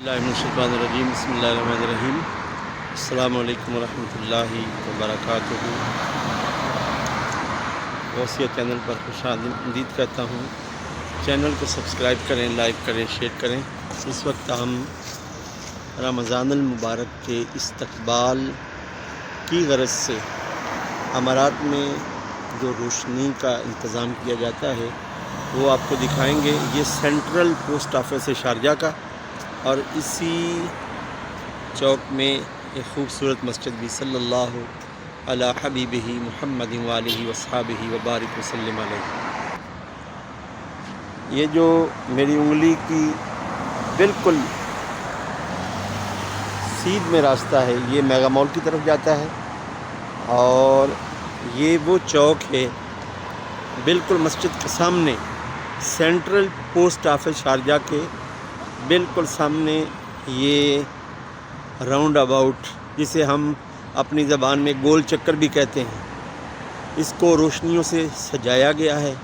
बिस्मिल्लाहिर्रहमानिर्रहीम बिस्मिल्लाहिर्रहमानिर्रहीम। अस्सलामु अलैकुम वरहमतुल्लाहि वबरकातुहू। गौसिया चैनल पर खुशामदीद कहता हूँ। चैनल को सब्सक्राइब करें, लाइक करें, शेयर करें। इस वक्त हम रमज़ानुल मुबारक के इस्तक़बाल की गरज से अमारात में जो रोशनी का इंतज़ाम किया जाता है वो आपको दिखाएंगे। ये सेंट्रल पोस्ट ऑफिस है शारजा का, और इसी चौक में एक ख़ूबसूरत मस्जिद भी सल्लल्लाहु अला हबीबिही मुहम्मदिन व आलिहि व अस्हाबिही व बारिक वसल्लम अलैहि। ये जो मेरी उंगली की बिल्कुल सीध में रास्ता है, ये मेगा मॉल की तरफ जाता है, और ये वो चौक है बिल्कुल मस्जिद के सामने, सेंट्रल पोस्ट ऑफिस शारजा के बिल्कुल सामने। ये राउंड अबाउट, जिसे हम अपनी ज़बान में गोल चक्कर भी कहते हैं, इसको रोशनियों से सजाया गया है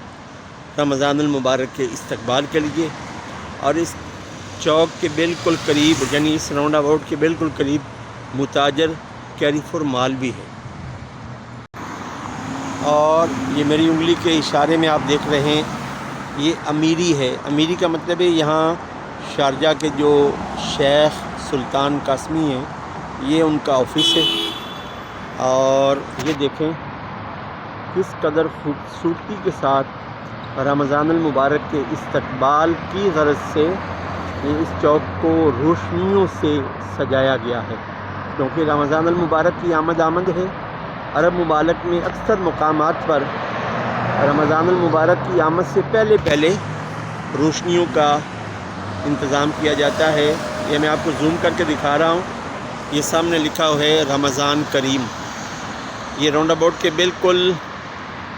रमज़ानुल मुबारक के इस्तक़बाल के लिए। और इस चौक के बिल्कुल करीब, यानी इस राउंड अबाउट के बिल्कुल करीब मुताजर कैरीफोर माल भी है। और ये मेरी उंगली के इशारे में आप देख रहे हैं, ये अमीरी है। अमीरी का मतलब है यहाँ शारजा के जो शेख सुल्तान कासमी हैं, ये उनका ऑफिस है। और ये देखें किस कदर खूबसूरती के साथ रमज़ानुल मुबारक के इस्तक़बाल की गरज से ये इस चौक को रोशनियों से सजाया गया है। क्योंकि रमज़ानुल मुबारक की आमद है। अरब मुबारक में अक्सर मकामात पर रमज़ानुल मुबारक की आमद से पहले रोशनियों का इंतज़ाम किया जाता है। ये मैं आपको जूम करके दिखा रहा हूँ। ये सामने लिखा हुआ है रमज़ान करीम। ये राउंड अबाउट के बिल्कुल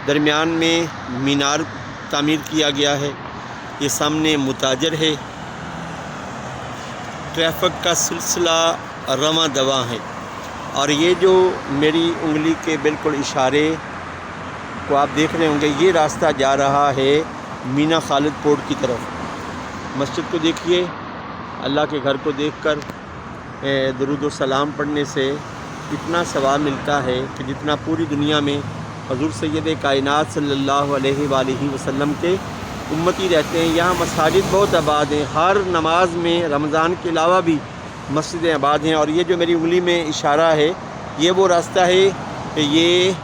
दरमियान में मीनार तामीर किया गया है। ये सामने मुताजर है। ट्रैफिक का सिलसिला रवां दवा है। और ये जो मेरी उंगली के बिल्कुल इशारे को आप देख रहे होंगे, ये रास्ता जा रहा है मीना खालिद पोर्ट की तरफ। मस्जिद को देखिए, अल्लाह के घर को देखकर दुरूद व सलाम पढ़ने से इतना सवाब मिलता है कि जितना पूरी दुनिया में हज़ूर सैयद कायनात सल्लल्लाहु अलैहि वसल्लम के उम्मती रहते हैं। यहाँ मसाजिद बहुत आबाद हैं। हर नमाज में रमज़ान के अलावा भी मस्जिदें आबाद हैं। और ये जो मेरी उंगली में इशारा है, ये वो रास्ता है, ये